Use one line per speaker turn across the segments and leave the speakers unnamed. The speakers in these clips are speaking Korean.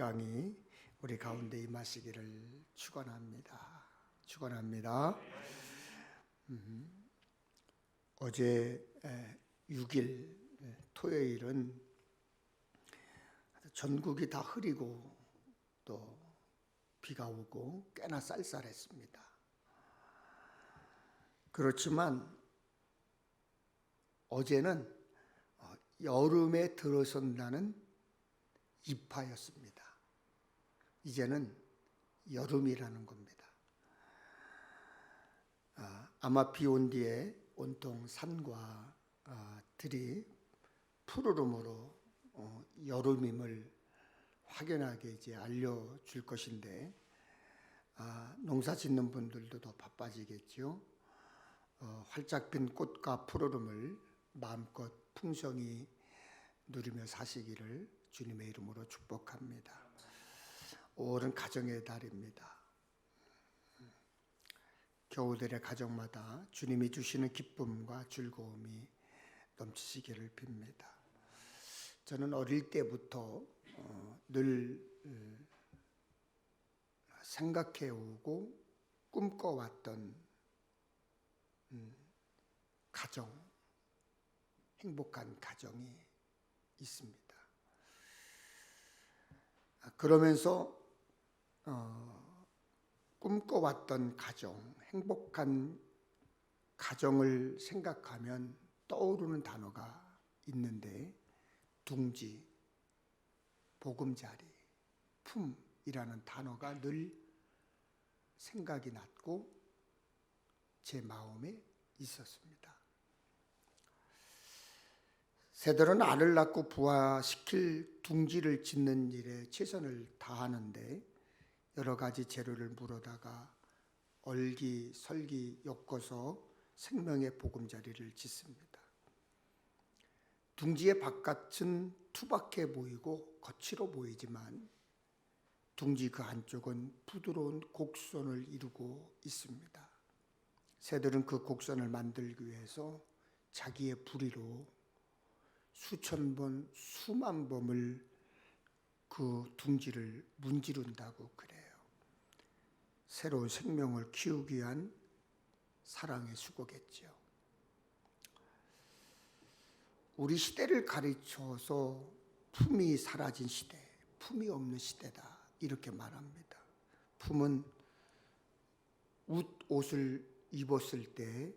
평강이 우리 가운데 임하시기를 축원합니다. 어제 6일 토요일은 전국이 다 흐리고 또 비가 오고 꽤나 쌀쌀했습니다. 그렇지만 어제는 여름에 들어선다는 입하였습니다. 이제는 여름이라는 겁니다. 아마 비 온 뒤에 온통 산과 들이 푸르름으로 여름임을 확연하게 이제 알려줄 것인데, 농사 짓는 분들도 더 바빠지겠죠. 활짝 핀 꽃과 푸르름을 마음껏 풍성히 누리며 사시기를 주님의 이름으로 축복합니다. 5월은 가정의 달입니다. 겨우들의 가정마다 주님이 주시는 기쁨과 즐거움이 넘치시기를 빕니다. 저는 어릴 때부터 늘 생각해오고 꿈꿔왔던 가정, 행복한 가정이 있습니다. 그러면서 꿈꿔왔던 가정, 행복한 가정을 생각하면 떠오르는 단어가 있는데, 둥지, 보금자리, 품이라는 단어가 늘 생각이 났고 제 마음에 있었습니다. 새들은 알을 낳고 부화시킬 둥지를 짓는 일에 최선을 다하는데, 여러 가지 재료를 물어다가 얼기설기 엮어서 생명의 보금자리를 짓습니다. 둥지의 바깥은 투박해 보이고 거칠어 보이지만 둥지 그 안쪽은 부드러운 곡선을 이루고 있습니다. 새들은 그 곡선을 만들기 위해서 자기의 부리로 수천 번, 수만 번을 그 둥지를 문지른다고 그래요. 새로운 생명을 키우기 위한 사랑의 수고겠죠. 우리 시대를 가르쳐서 품이 사라진 시대, 품이 없는 시대다 이렇게 말합니다. 품은 옷을 입었을 때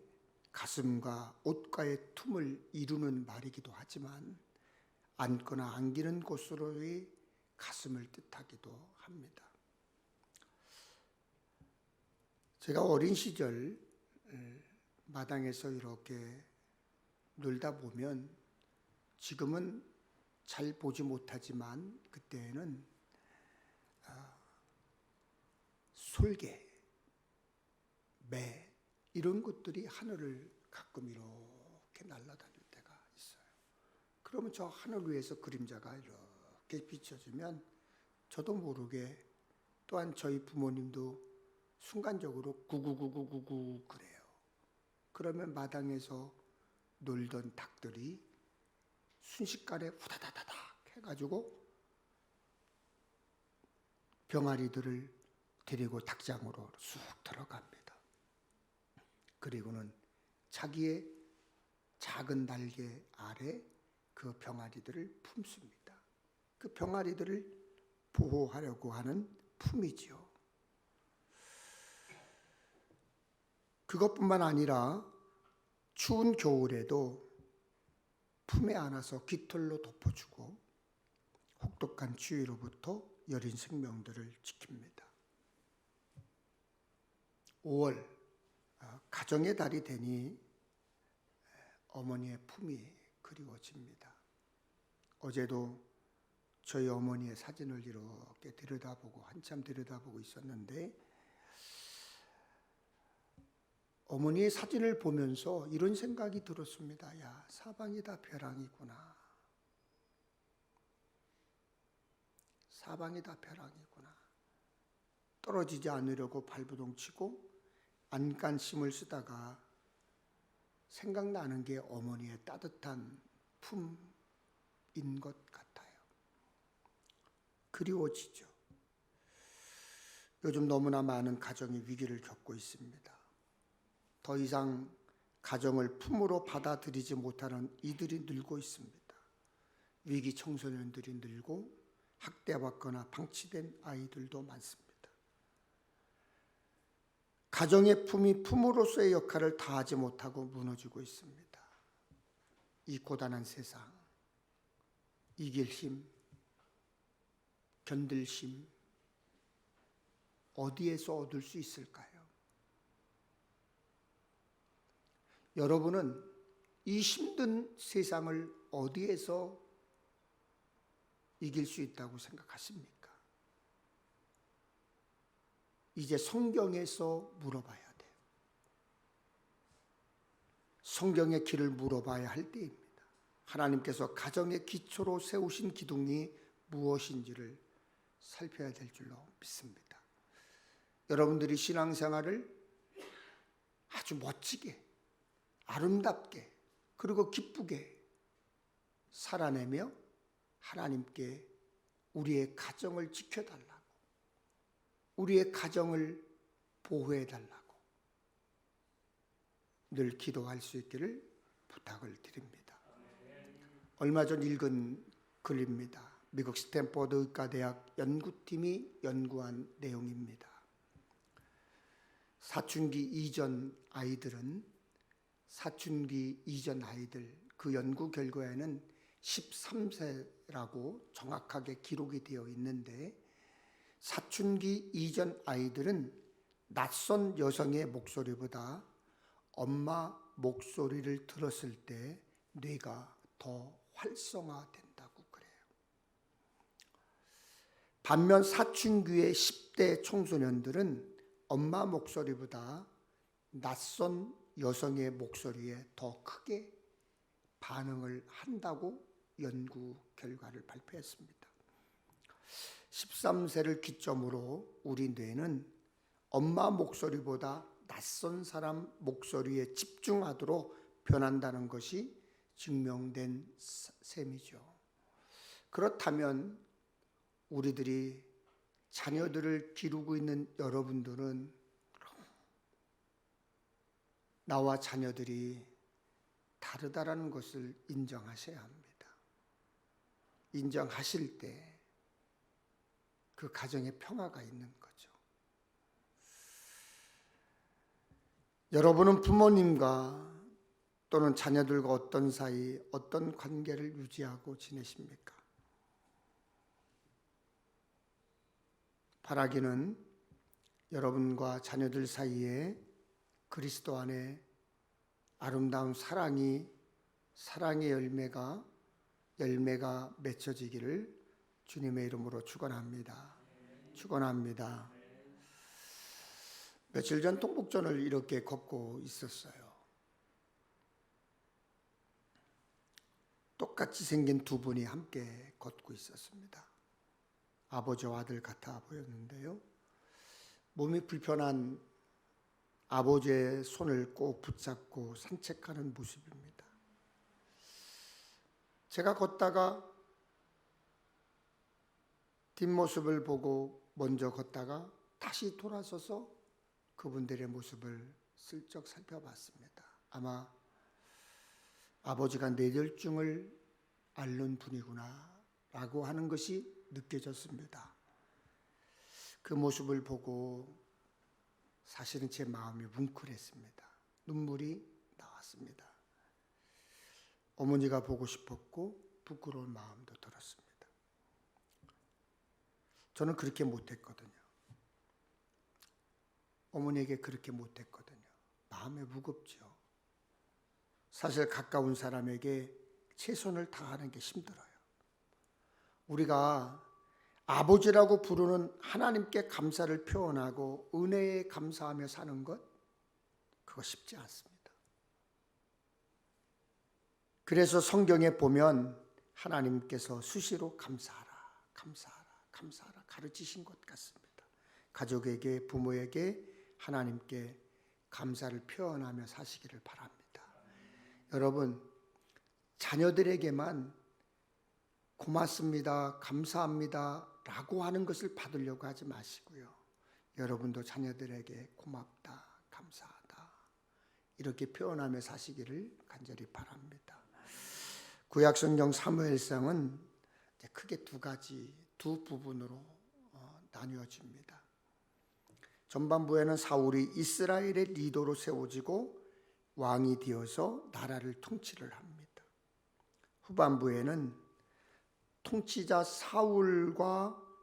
가슴과 옷과의 틈을 이루는 말이기도 하지만, 앉거나 안기는 곳으로의 가슴을 뜻하기도 합니다. 제가 어린 시절 마당에서 이렇게 놀다 보면, 지금은 잘 보지 못하지만 그때는 솔개, 매 이런 것들이 하늘을 가끔 이렇게 날아다닐 때가 있어요. 그러면 저 하늘 위에서 그림자가 이렇게 비춰지면 저도 모르게, 또한 저희 부모님도 순간적으로 구구구구구구 그래요. 그러면 마당에서 놀던 닭들이 순식간에 후다다다닥 해가지고 병아리들을 데리고 닭장으로 쑥 들어갑니다. 그리고는 자기의 작은 날개 아래 그 병아리들을 품습니다. 그 병아리들을 보호하려고 하는 품이지요. 그것뿐만 아니라 추운 겨울에도 품에 안아서 깃털로 덮어주고 혹독한 추위로부터 여린 생명들을 지킵니다. 5월 가정의 달이 되니 어머니의 품이 그리워집니다. 어제도 저희 어머니의 사진을 이렇게 한참 들여다보고 있었는데, 어머니의 사진을 보면서 이런 생각이 들었습니다. 야, 사방이 다 벼랑이구나. 사방이 다 벼랑이구나. 떨어지지 않으려고 발버둥 치고 안간힘을 쓰다가 생각나는 게 어머니의 따뜻한 품인 것 같아요. 그리워지죠. 요즘 너무나 많은 가정이 위기를 겪고 있습니다. 더 이상 가정을 품으로 받아들이지 못하는 이들이 늘고 있습니다. 위기 청소년들이 늘고 학대받거나 방치된 아이들도 많습니다. 가정의 품이 품으로서의 역할을 다하지 못하고 무너지고 있습니다. 이 고단한 세상, 이길 힘, 견딜 힘, 어디에서 얻을 수 있을까요? 여러분은 이 힘든 세상을 어디에서 이길 수 있다고 생각하십니까? 이제 성경에서 물어봐야 돼요. 성경의 길을 물어봐야 할 때입니다. 하나님께서 가정의 기초로 세우신 기둥이 무엇인지를 살펴야 될 줄로 믿습니다. 여러분들이 신앙생활을 아주 멋지게, 아름답게, 그리고 기쁘게 살아내며 하나님께 우리의 가정을 지켜달라고, 우리의 가정을 보호해달라고 늘 기도할 수 있기를 부탁을 드립니다. 얼마 전 읽은 글입니다. 미국 스탠포드 의과대학 연구팀이 연구한 내용입니다. 사춘기 이전 아이들, 그 연구 결과에는 13세라고 정확하게 기록이 되어 있는데, 사춘기 이전 아이들은 낯선 여성의 목소리보다 엄마 목소리를 들었을 때 뇌가 더 활성화된다고 그래요. 반면 사춘기의 10대 청소년들은 엄마 목소리보다 낯선 여성의 목소리에 더 크게 반응을 한다고 연구 결과를 발표했습니다. 13세를 기점으로 우리 뇌는 엄마 목소리보다 낯선 사람 목소리에 집중하도록 변한다는 것이 증명된 셈이죠. 그렇다면 우리들이 자녀들을 기르고 있는 여러분들은 나와 자녀들이 다르다라는 것을 인정하셔야 합니다. 인정하실 때 그 가정에 평화가 있는 거죠. 여러분은 부모님과 또는 자녀들과 어떤 사이, 어떤 관계를 유지하고 지내십니까? 바라기는 여러분과 자녀들 사이에 그리스도 안에 아름다운 사랑의 열매가 맺혀지기를 주님의 이름으로 축원합니다. 축원합니다. 며칠 전 동북전을 이렇게 걷고 있었어요. 똑같이 생긴 두 분이 함께 걷고 있었습니다. 아버지와 아들 같아 보였는데요. 몸이 불편한 아버지의 손을 꼭 붙잡고 산책하는 모습입니다. 제가 걷다가 뒷모습을 보고 먼저 걷다가 다시 돌아서서 그분들의 모습을 슬쩍 살펴봤습니다. 아마 아버지가 뇌졸중을 앓는 분이구나 라고 하는 것이 느껴졌습니다. 그 모습을 보고 사실은 제 마음이 뭉클했습니다. 눈물이 나왔습니다. 어머니가 보고 싶었고 부끄러운 마음도 들었습니다. 저는 그렇게 못했거든요. 어머니에게 그렇게 못했거든요. 마음이 무겁죠. 사실 가까운 사람에게 최선을 다하는 게 힘들어요. 우리가 아버지라고 부르는 하나님께 감사를 표현하고 은혜에 감사하며 사는 것, 그거 쉽지 않습니다. 그래서 성경에 보면 하나님께서 수시로 감사하라 가르치신 것 같습니다. 가족에게, 부모에게, 하나님께 감사를 표현하며 사시기를 바랍니다. 여러분, 자녀들에게만 고맙습니다, 감사합니다, 라고 하는 것을 받으려고 하지 마시고요. 여러분도 자녀들에게 고맙다, 감사하다 이렇게 표현하며 사시기를 간절히 바랍니다. 구약성경 사무엘상은 크게 두 부분으로 나뉘어집니다. 전반부에는 사울이 이스라엘의 리더로 세워지고 왕이 되어서 나라를 통치를 합니다. 후반부에는 통치자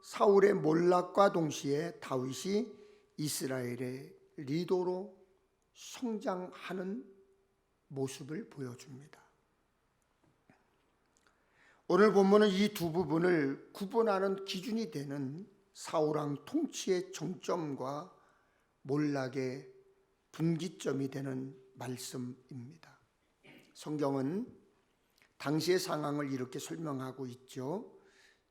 사울의 몰락과 동시에 다윗이 이스라엘의 리더로 성장하는 모습을 보여줍니다. 오늘 본문은 이 두 부분을 구분하는 기준이 되는 사울왕 통치의 정점과 몰락의 분기점이 되는 말씀입니다. 성경은 당시의 상황을 이렇게 설명하고 있죠.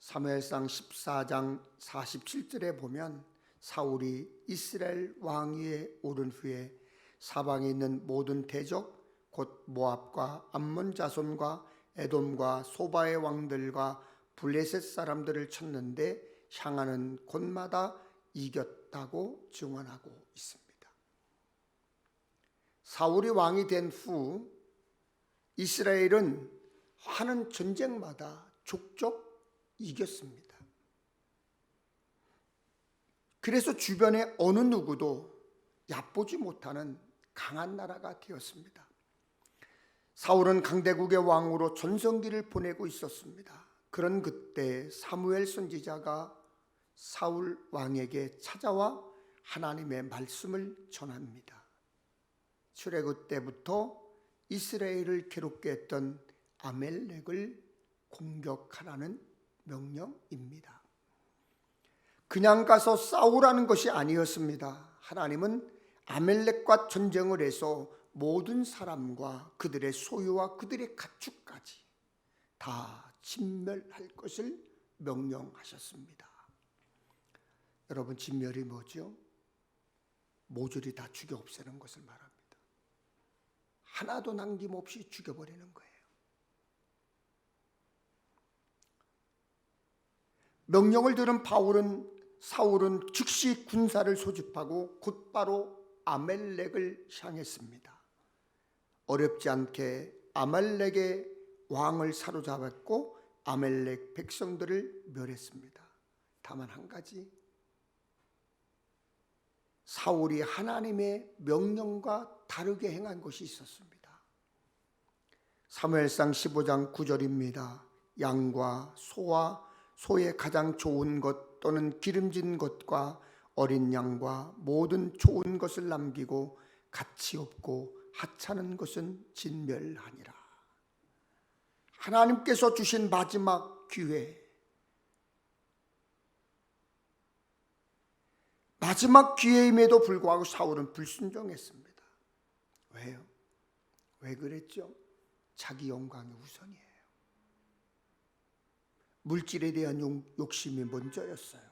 사무엘상 14장 47절에 보면 사울이 이스라엘 왕위에 오른 후에 사방에 있는 모든 대적 곧 모압과 암몬 자손과 에돔과 소바의 왕들과 블레셋 사람들을 쳤는데 향하는 곳마다 이겼다고 증언하고 있습니다. 사울이 왕이 된 후 이스라엘은 하는 전쟁마다 족족 이겼습니다. 그래서 주변의 어느 누구도 얕보지 못하는 강한 나라가 되었습니다. 사울은 강대국의 왕으로 전성기를 보내고 있었습니다. 그런 그때 사무엘 선지자가 사울 왕에게 찾아와 하나님의 말씀을 전합니다. 출애굽 때부터 이스라엘을 괴롭게 했던 아멜렉을 공격하라는 명령입니다. 그냥 가서 싸우라는 것이 아니었습니다. 하나님은 아멜렉과 전쟁을 해서 모든 사람과 그들의 소유와 그들의 가축까지 다 진멸할 것을 명령하셨습니다. 여러분, 진멸이 뭐죠? 모조리 다 죽여 없애는 것을 말합니다. 하나도 남김없이 죽여버리는 거예요. 명령을 들은 사울은 즉시 군사를 소집하고 곧바로 아멜렉을 향했습니다. 어렵지 않게 아말렉의 왕을 사로잡았고 아멜렉 백성들을 멸했습니다. 다만 한 가지, 사울이 하나님의 명령과 다르게 행한 것이 있었습니다. 사무엘상 15장 9절입니다. 양과 소의 가장 좋은 것 또는 기름진 것과 어린 양과 모든 좋은 것을 남기고 가치 없고 하찮은 것은 진멸하니라. 하나님께서 주신 마지막 기회, 마지막 기회임에도 불구하고 사울은 불순종했습니다. 왜요? 왜 그랬죠? 자기 영광이 우선이에요. 물질에 대한 욕심이 먼저였어요.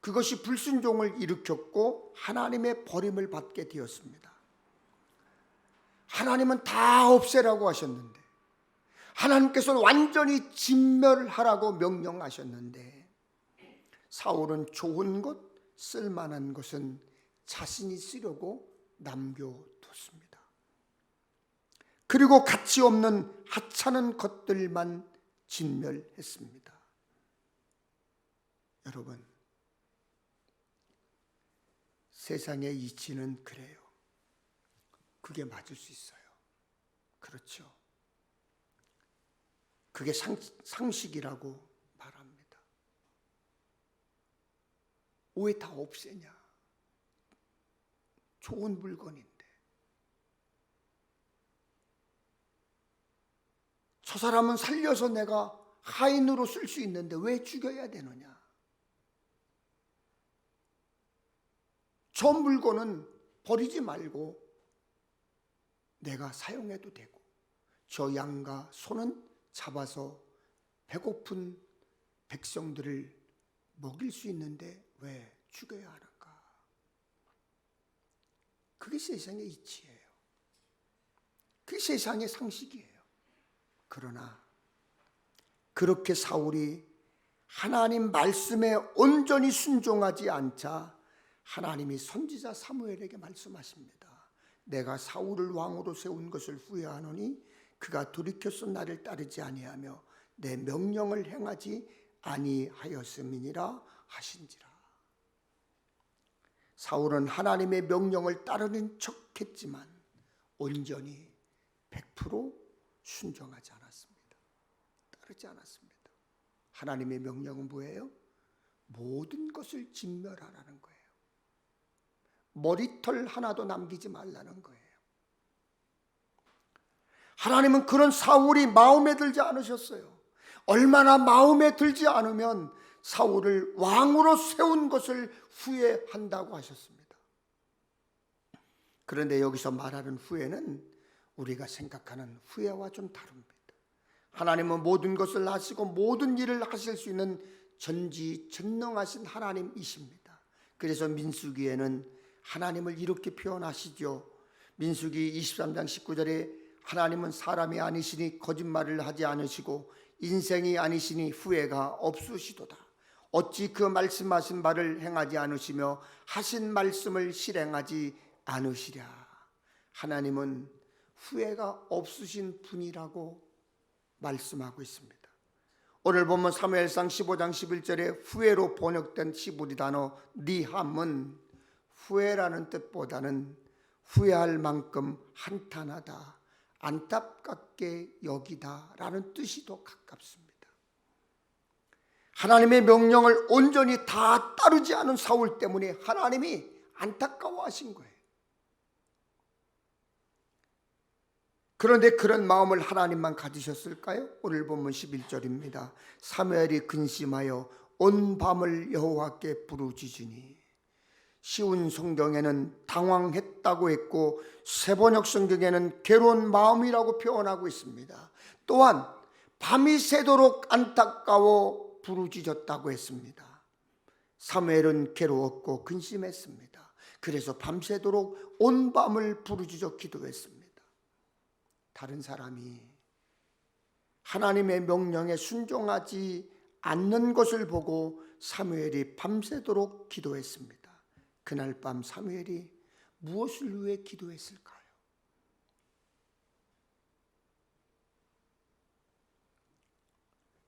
그것이 불순종을 일으켰고 하나님의 버림을 받게 되었습니다. 하나님은 다 없애라고 하셨는데, 하나님께서는 완전히 진멸하라고 명령하셨는데, 사울은 좋은 것, 쓸만한 것은 자신이 쓰려고 남겨뒀습니다. 그리고 가치 없는 하찮은 것들만 진멸했습니다. 여러분, 세상의 이치는 그래요. 그게 맞을 수 있어요. 그렇죠. 그게 상식이라고 말합니다. 왜 다 없애냐? 좋은 물건인데. 저 사람은 살려서 내가 하인으로 쓸 수 있는데 왜 죽여야 되느냐? 저 물건은 버리지 말고 내가 사용해도 되고, 저 양과 소는 잡아서 배고픈 백성들을 먹일 수 있는데 왜 죽여야 하는가? 그게 세상의 이치예요. 그게 세상의 상식이에요. 그러나 그렇게 사울이 하나님 말씀에 온전히 순종하지 않자 하나님이 선지자 사무엘에게 말씀하십니다. 내가 사울을 왕으로 세운 것을 후회하노니 그가 돌이켜서 나를 따르지 아니하며 내 명령을 행하지 아니하였음이니라 하신지라. 사울은 하나님의 명령을 따르는 척했지만 온전히 100% 순종하지 않았습니다. 따르지 않았습니다. 하나님의 명령은 뭐예요? 모든 것을 진멸하라는 거예요. 머리털 하나도 남기지 말라는 거예요. 하나님은 그런 사울이 마음에 들지 않으셨어요. 얼마나 마음에 들지 않으면 사울을 왕으로 세운 것을 후회한다고 하셨습니다. 그런데 여기서 말하는 후회는 우리가 생각하는 후회와 좀 다릅니다. 하나님은 모든 것을 아시고 모든 일을 하실 수 있는 전지전능하신 하나님이십니다. 그래서 민수기에는 하나님을 이렇게 표현하시죠. 민수기 23장 19절에 하나님은 사람이 아니시니 거짓말을 하지 않으시고 인생이 아니시니 후회가 없으시도다. 어찌 그 말씀하신 말을 행하지 않으시며 하신 말씀을 실행하지 않으시랴. 하나님은 후회가 없으신 분이라고 말씀하고 있습니다. 오늘 보면 사무엘상 15장 11절에 후회로 번역된 히브리 단어 니함은 후회라는 뜻보다는 후회할 만큼 한탄하다, 안타깝게 여기다 라는 뜻이 더 가깝습니다. 하나님의 명령을 온전히 다 따르지 않은 사울 때문에 하나님이 안타까워하신 거예요. 그런데 그런 마음을 하나님만 가지셨을까요? 오늘 본문 11절입니다. 사무엘이 근심하여 온 밤을 여호와께 부르짖으니. 쉬운 성경에는 당황했다고 했고 세번역 성경에는 괴로운 마음이라고 표현하고 있습니다. 또한 밤이 새도록 안타까워 부르짖었다고 했습니다. 사무엘은 괴로웠고 근심했습니다. 그래서 밤새도록 온 밤을 부르짖어 기도했습니다. 다른 사람이 하나님의 명령에 순종하지 않는 것을 보고 사무엘이 밤새도록 기도했습니다. 그날 밤 사무엘이 무엇을 위해 기도했을까요?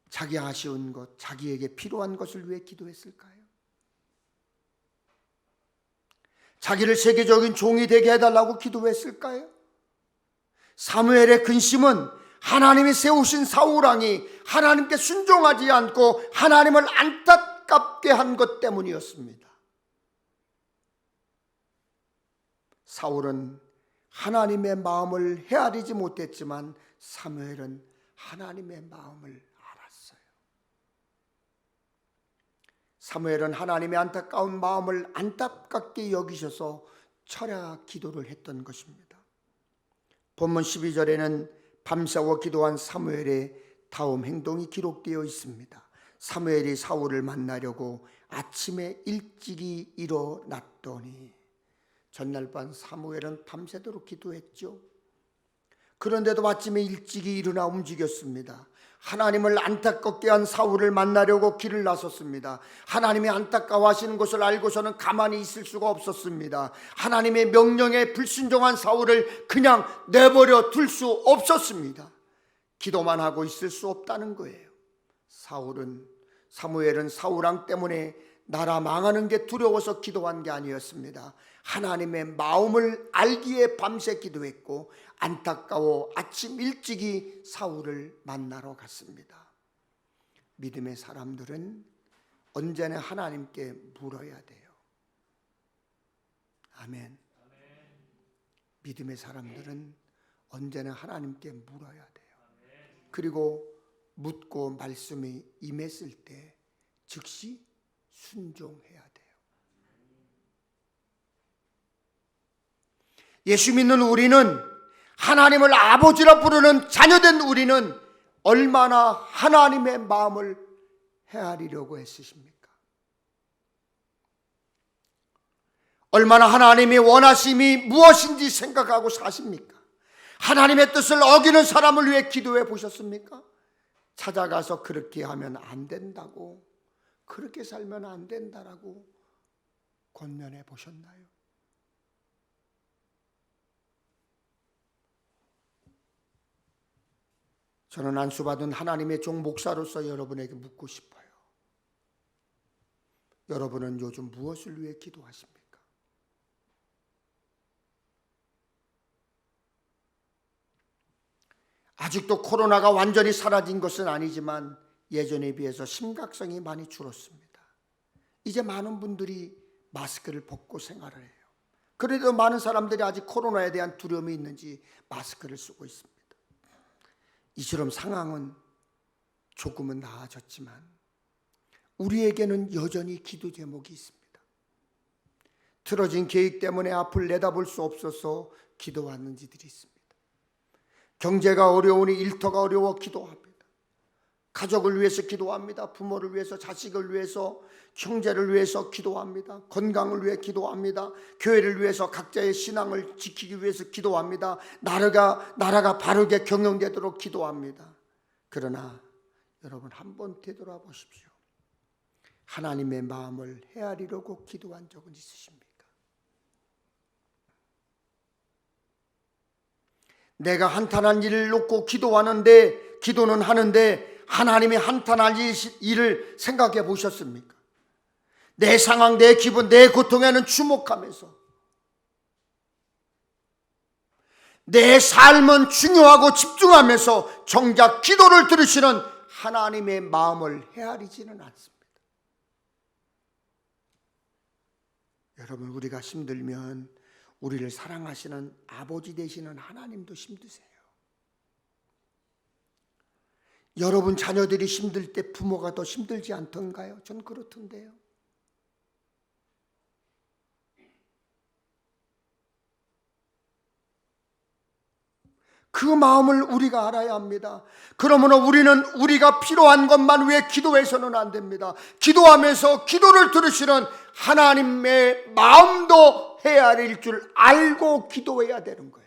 자기 아쉬운 것, 자기에게 필요한 것을 위해 기도했을까요? 자기를 세계적인 종이 되게 해달라고 기도했을까요? 사무엘의 근심은 하나님이 세우신 사울왕이 하나님께 순종하지 않고 하나님을 안타깝게 한 것 때문이었습니다. 사울은 하나님의 마음을 헤아리지 못했지만 사무엘은 하나님의 마음을 알았어요. 사무엘은 하나님의 안타까운 마음을 안타깝게 여기셔서 철야 기도를 했던 것입니다. 본문 12절에는 밤새워 기도한 사무엘의 다음 행동이 기록되어 있습니다. 사무엘이 사울을 만나려고 아침에 일찍이 일어났더니. 전날 밤 사무엘은 밤새도록 기도했죠. 그런데도 아침에 일찍이 일어나 움직였습니다. 하나님을 안타깝게 한 사울을 만나려고 길을 나섰습니다. 하나님이 안타까워하시는 것을 알고서는 가만히 있을 수가 없었습니다. 하나님의 명령에 불순종한 사울을 그냥 내버려 둘 수 없었습니다. 기도만 하고 있을 수 없다는 거예요. 사무엘은 사울왕 때문에 나라 망하는 게 두려워서 기도한 게 아니었습니다. 하나님의 마음을 알기에 밤새 기도했고 안타까워 아침 일찍이 사울을 만나러 갔습니다. 믿음의 사람들은 언제나 하나님께 물어야 돼요. 아멘. 믿음의 사람들은 언제나 하나님께 물어야 돼요. 그리고 묻고 말씀이 임했을 때 즉시 순종해야 돼요. 예수 믿는 우리는, 하나님을 아버지라 부르는 자녀된 우리는 얼마나 하나님의 마음을 헤아리려고 애쓰십니까? 얼마나 하나님의 원하심이 무엇인지 생각하고 사십니까? 하나님의 뜻을 어기는 사람을 위해 기도해 보셨습니까? 찾아가서 그렇게 하면 안 된다고, 그렇게 살면 안 된다라고 권면해 보셨나요? 저는 안수받은 하나님의 종 목사로서 여러분에게 묻고 싶어요. 여러분은 요즘 무엇을 위해 기도하십니까? 아직도 코로나가 완전히 사라진 것은 아니지만 예전에 비해서 심각성이 많이 줄었습니다. 이제 많은 분들이 마스크를 벗고 생활을 해요. 그래도 많은 사람들이 아직 코로나에 대한 두려움이 있는지 마스크를 쓰고 있습니다. 이처럼 상황은 조금은 나아졌지만 우리에게는 여전히 기도 제목이 있습니다. 틀어진 계획 때문에 앞을 내다볼 수 없어서 기도하는 이들이 있습니다. 경제가 어려우니 일터가 어려워 기도합니다. 가족을 위해서 기도합니다. 부모를 위해서, 자식을 위해서, 형제를 위해서 기도합니다. 건강을 위해 기도합니다. 교회를 위해서, 각자의 신앙을 지키기 위해서 기도합니다. 나라가 바르게 경영되도록 기도합니다. 그러나 여러분 한번 되돌아보십시오. 하나님의 마음을 헤아리려고 기도한 적은 있으십니까? 내가 한탄한 일을 놓고 기도는 하는데 하나님이 한탄할 일을 생각해 보셨습니까? 내 상황, 내 기분, 내 고통에는 주목하면서 내 삶은 중요하고 집중하면서 정작 기도를 들으시는 하나님의 마음을 헤아리지는 않습니다. 여러분, 우리가 힘들면 우리를 사랑하시는 아버지 되시는 하나님도 힘드세요. 여러분 자녀들이 힘들 때 부모가 더 힘들지 않던가요? 전 그렇던데요. 그 마음을 우리가 알아야 합니다. 그러므로 우리는 우리가 필요한 것만 위해 기도해서는 안 됩니다. 기도하면서 기도를 들으시는 하나님의 마음도 헤아릴 줄 알고 기도해야 되는 거예요.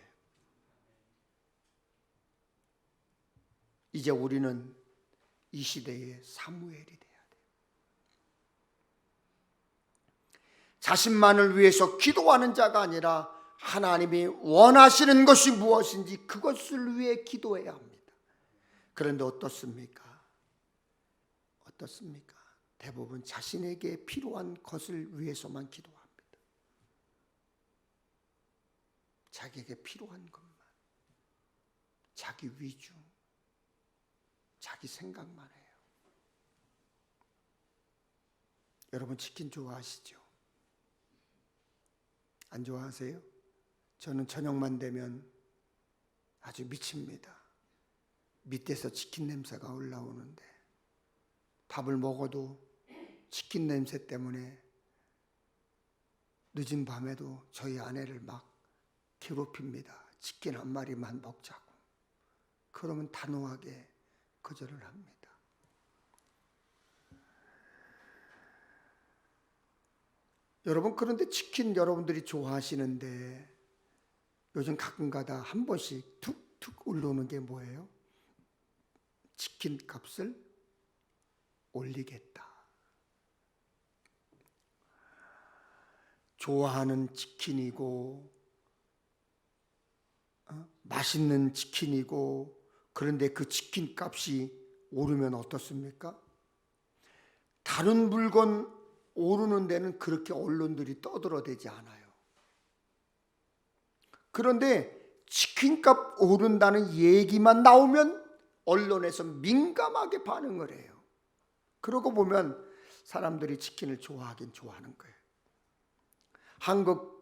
이제 우리는 이 시대의 사무엘이 돼야 돼요. 자신만을 위해서 기도하는 자가 아니라 하나님이 원하시는 것이 무엇인지 그것을 위해 기도해야 합니다. 그런데 어떻습니까? 대부분 자신에게 필요한 것을 위해서만 기도합니다. 자기에게 필요한 것만, 자기 위주, 자기 생각만 해요. 여러분 치킨 좋아하시죠? 안 좋아하세요? 저는 저녁만 되면 아주 미칩니다. 밑에서 치킨 냄새가 올라오는데 밥을 먹어도 치킨 냄새 때문에 늦은 밤에도 저희 아내를 막 괴롭힙니다. 치킨 한 마리만 먹자고. 그러면 단호하게 거절을 합니다. 여러분, 그런데 치킨 여러분들이 좋아하시는데 요즘 가끔가다 한 번씩 툭툭 올라오는 게 뭐예요? 치킨 값을 올리겠다. 좋아하는 치킨이고 맛있는 치킨이고, 그런데 그 치킨 값이 오르면 어떻습니까? 다른 물건 오르는 데는 그렇게 언론들이 떠들어대지 않아요. 그런데 치킨값 오른다는 얘기만 나오면 언론에서 민감하게 반응을 해요. 그러고 보면 사람들이 치킨을 좋아하긴 좋아하는 거예요. 한국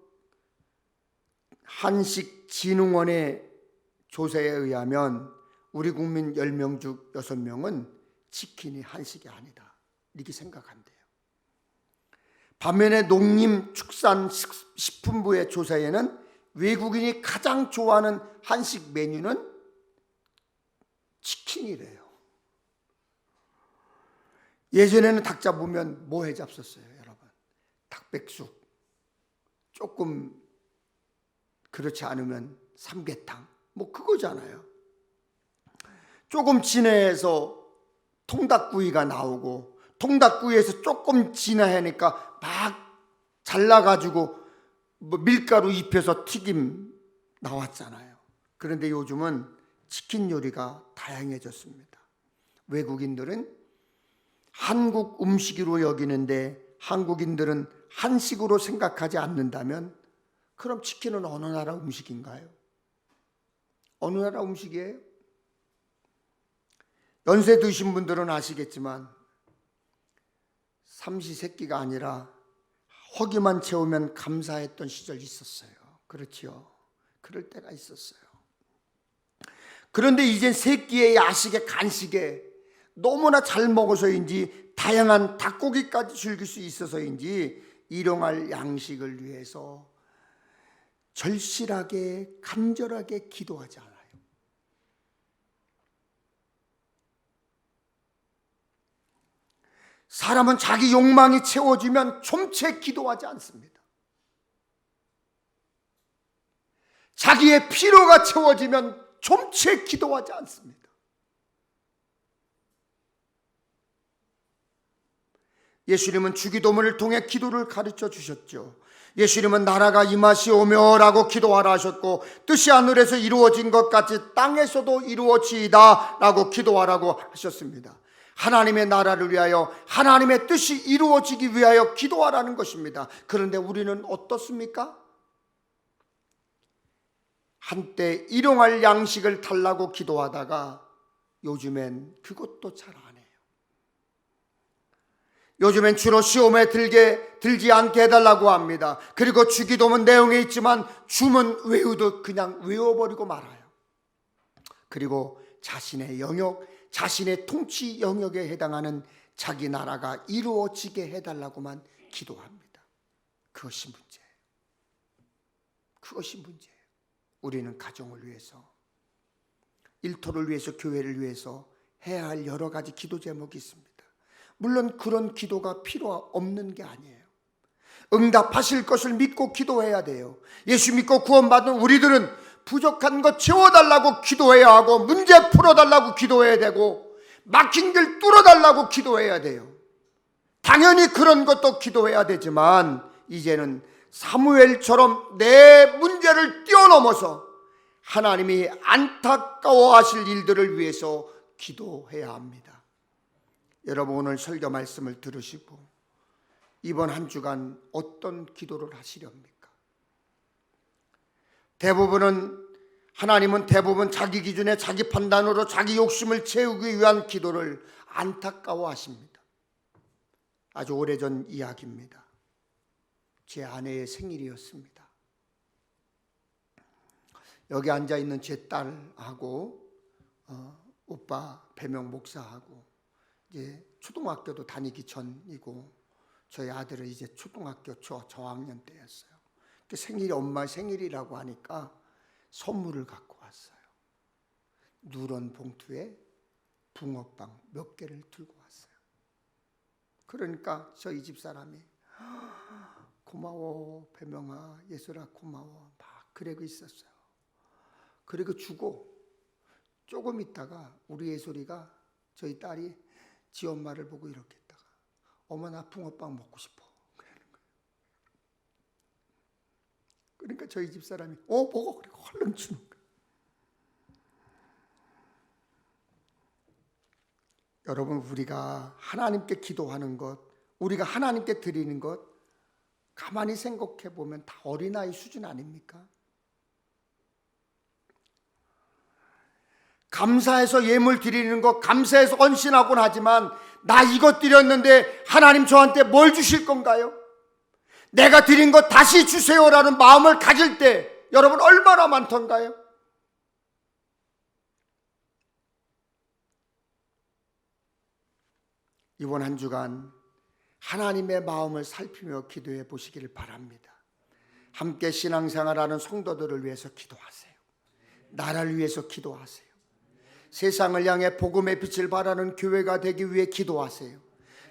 한식진흥원의 조사에 의하면 우리 국민 10명 중 6명은 치킨이 한식이 아니다, 이렇게 생각한대요. 반면에 농림축산식품부의 조사에는 외국인이 가장 좋아하는 한식 메뉴는 치킨이래요. 예전에는 닭 잡으면 뭐 해 잡섰어요, 여러분? 닭백숙, 조금 그렇지 않으면 삼계탕, 뭐 그거잖아요. 조금 진해서 통닭구이가 나오고 통닭구이에서 조금 지나니까 막 잘라가지고 밀가루 입혀서 튀김 나왔잖아요. 그런데 요즘은 치킨 요리가 다양해졌습니다. 외국인들은 한국 음식으로 여기는데 한국인들은 한식으로 생각하지 않는다면 그럼 치킨은 어느 나라 음식인가요? 어느 나라 음식이에요? 연세 드신 분들은 아시겠지만 삼시세끼가 아니라 허기만 채우면 감사했던 시절이 있었어요. 그렇지요. 그럴 때가 있었어요. 그런데 이젠 세끼의 야식에 간식에 너무나 잘 먹어서인지 다양한 닭고기까지 즐길 수 있어서인지 일용할 양식을 위해서 절실하게 간절하게 기도하지 않아요. 사람은 자기 욕망이 채워지면 좀채 기도하지 않습니다. 자기의 필요가 채워지면 좀채 기도하지 않습니다. 예수님은 주기도문을 통해 기도를 가르쳐 주셨죠. 예수님은 나라가 임하시오며 라고 기도하라 하셨고, 뜻이 하늘에서 이루어진 것 같이 땅에서도 이루어지이다 라고 기도하라고 하셨습니다. 하나님의 나라를 위하여 하나님의 뜻이 이루어지기 위하여 기도하라는 것입니다. 그런데 우리는 어떻습니까? 한때 일용할 양식을 달라고 기도하다가 요즘엔 그것도 잘 안 해요. 요즘엔 주로 시험에 들지 않게 해달라고 합니다. 그리고 주기도문 내용에 있지만 주문 외우듯 그냥 외워버리고 말아요. 그리고 자신의 영역, 자신의 통치 영역에 해당하는 자기 나라가 이루어지게 해달라고만 기도합니다. 그것이 문제예요. 그것이 문제예요. 우리는 가정을 위해서, 일터를 위해서, 교회를 위해서 해야 할 여러 가지 기도 제목이 있습니다. 물론 그런 기도가 필요 없는 게 아니에요. 응답하실 것을 믿고 기도해야 돼요. 예수 믿고 구원받은 우리들은 부족한 것 채워달라고 기도해야 하고, 문제 풀어달라고 기도해야 되고, 막힌 길 뚫어달라고 기도해야 돼요. 당연히 그런 것도 기도해야 되지만 이제는 사무엘처럼 내 문제를 뛰어넘어서 하나님이 안타까워하실 일들을 위해서 기도해야 합니다. 여러분, 오늘 설교 말씀을 들으시고 이번 한 주간 어떤 기도를 하시렵니까? 하나님은 대부분 자기 기준에 자기 판단으로 자기 욕심을 채우기 위한 기도를 안타까워하십니다. 아주 오래전 이야기입니다. 제 아내의 생일이었습니다. 여기 앉아있는 제 딸하고 오빠 배명 목사하고 이제 초등학교도 다니기 전이고, 저희 아들은 이제 초등학교 저학년 때였어요. 생일이 엄마 생일이라고 하니까 선물을 갖고 왔어요. 누런 봉투에 붕어빵 몇 개를 들고 왔어요. 그러니까 저희 집 사람이 고마워 배명아, 예술아 고마워 막 그러고 있었어요. 그리고 주고 조금 있다가 우리 예술이가, 저희 딸이 지 엄마를 보고 이렇게 했다가 어머 나 붕어빵 먹고 싶어 그러는 거예요. 그러니까 저희 집 사람이 먹어 그리고 얼른 주는 거예요. 여러분, 우리가 하나님께 기도하는 것, 우리가 하나님께 드리는 것 가만히 생각해 보면 다 어린아이 수준 아닙니까? 감사해서 예물 드리는 것, 감사해서 헌신하곤 하지만 나 이것 드렸는데 하나님 저한테 뭘 주실 건가요? 내가 드린 것 다시 주세요라는 마음을 가질 때 여러분 얼마나 많던가요? 이번 한 주간 하나님의 마음을 살피며 기도해 보시기를 바랍니다. 함께 신앙생활하는 성도들을 위해서 기도하세요. 나라를 위해서 기도하세요. 세상을 향해 복음의 빛을 발하는 교회가 되기 위해 기도하세요.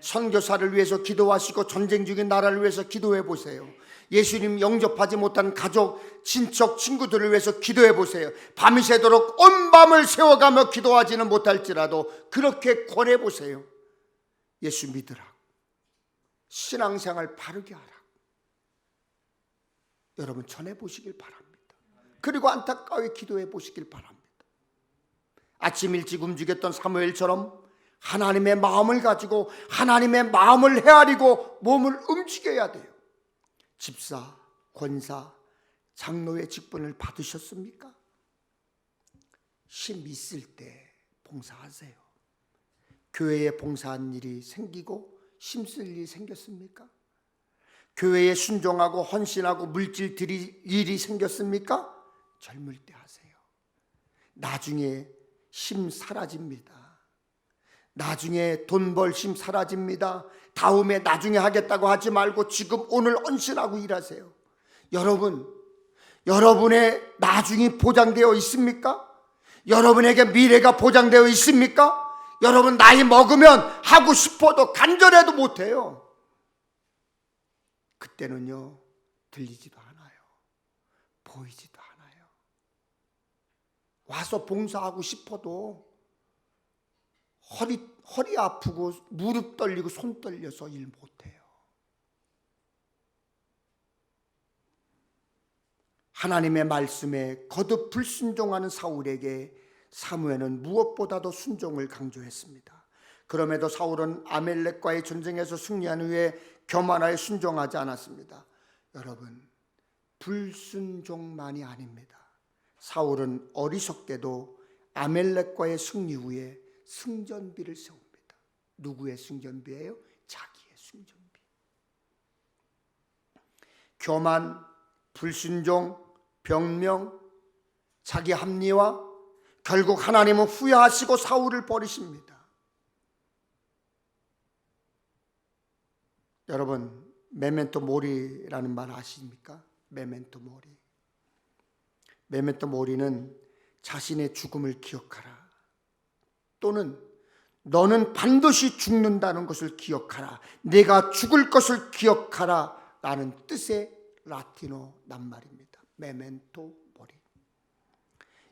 선교사를 위해서 기도하시고 전쟁 중인 나라를 위해서 기도해 보세요. 예수님 영접하지 못한 가족, 친척, 친구들을 위해서 기도해 보세요. 밤이 새도록 온 밤을 새워가며 기도하지는 못할지라도 그렇게 권해 보세요. 예수 믿으라. 신앙생활 바르게 하라. 여러분 전해 보시길 바랍니다. 그리고 안타까이 기도해 보시길 바랍니다. 아침 일찍 움직였던 사무엘처럼 하나님의 마음을 가지고 하나님의 마음을 헤아리고 몸을 움직여야 돼요. 집사, 권사, 장로의 직분을 받으셨습니까? 힘 있을 때 봉사하세요. 교회에 봉사한 일이 생기고 힘쓸 일이 생겼습니까? 교회에 순종하고 헌신하고 물질 드릴 일이 생겼습니까? 젊을 때 하세요. 나중에 힘 사라집니다. 나중에 돈 벌 힘 사라집니다. 다음에 나중에 하겠다고 하지 말고 지금 오늘 헌신하고 일하세요. 여러분의 나중이 보장되어 있습니까? 여러분에게 미래가 보장되어 있습니까? 여러분 나이 먹으면 하고 싶어도 간절해도 못해요. 그때는요 들리지도 않아요. 보이지도 않아요. 와서 봉사하고 싶어도 허리 아프고 무릎 떨리고 손 떨려서 일 못해요. 하나님의 말씀에 거듭 불순종하는 사울에게 사무엘은 무엇보다도 순종을 강조했습니다. 그럼에도 사울은 아멜렉과의 전쟁에서 승리한 후에 교만하여 순종하지 않았습니다. 여러분, 불순종만이 아닙니다. 사울은 어리석게도 아멜렉과의 승리 후에 승전비를 세웁니다. 누구의 승전비예요? 자기의 승전비. 교만, 불순종, 병명, 자기 합리화, 결국 하나님은 후회하시고 사울을 버리십니다. 여러분, 메멘토 모리라는 말 아십니까? 메멘토 모리. 메멘토 모리는 자신의 죽음을 기억하라, 또는 너는 반드시 죽는다는 것을 기억하라, 내가 죽을 것을 기억하라 라는 뜻의 라틴어 낱말입니다. 메멘토 모리.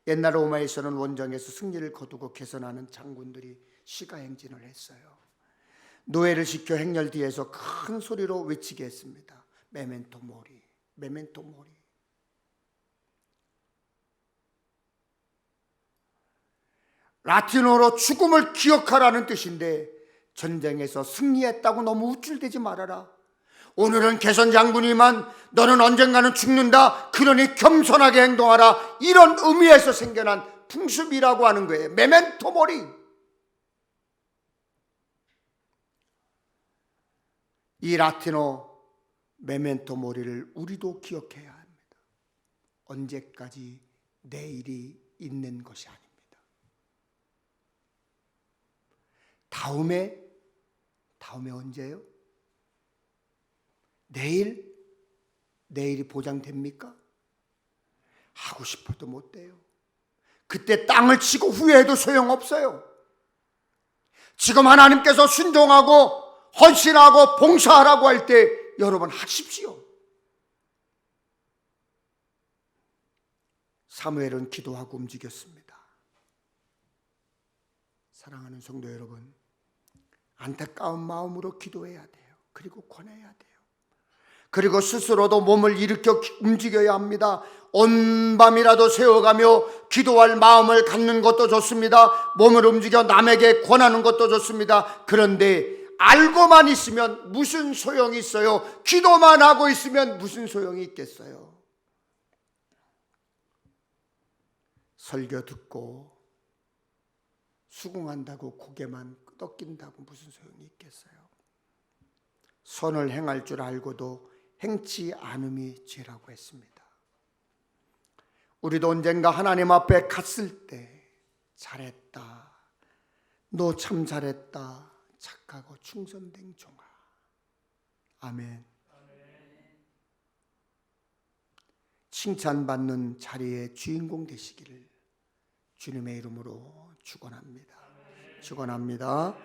옛날 로마에서는 원정에서 승리를 거두고 개선하는 장군들이 시가행진을 했어요. 노예를 시켜 행렬 뒤에서 큰 소리로 외치게 했습니다. 메멘토 모리, 메멘토 모리. 라틴어로 죽음을 기억하라는 뜻인데 전쟁에서 승리했다고 너무 우쭐대지 말아라. 오늘은 개선 장군이지만 너는 언젠가는 죽는다. 그러니 겸손하게 행동하라. 이런 의미에서 생겨난 풍습이라고 하는 거예요. 메멘토 모리. 이 라틴어 메멘토 모리를 우리도 기억해야 합니다. 언제까지 내일이 있는 것이 아닙니다. 다음에 언제요? 내일이 보장됩니까? 하고 싶어도 못 돼요. 그때 땅을 치고 후회해도 소용없어요. 지금 하나님께서 순종하고 헌신하고 봉사하라고 할 때 여러분 하십시오. 사무엘은 기도하고 움직였습니다. 사랑하는 성도 여러분, 안타까운 마음으로 기도해야 돼요. 그리고 권해야 돼요. 그리고 스스로도 몸을 일으켜 움직여야 합니다. 온 밤이라도 세워가며 기도할 마음을 갖는 것도 좋습니다. 몸을 움직여 남에게 권하는 것도 좋습니다. 그런데 알고만 있으면 무슨 소용이 있어요? 기도만 하고 있으면 무슨 소용이 있겠어요? 설교 듣고 수긍한다고 고개만 끄덕인다고 무슨 소용이 있겠어요? 선을 행할 줄 알고도 행치 않음이 죄라고 했습니다. 우리도 언젠가 하나님 앞에 갔을 때 잘했다, 너 참 잘했다, 착하고 충성된 종아. 아멘. 칭찬받는 자리의 주인공 되시기를 주님의 이름으로 축원합니다. 축원합니다.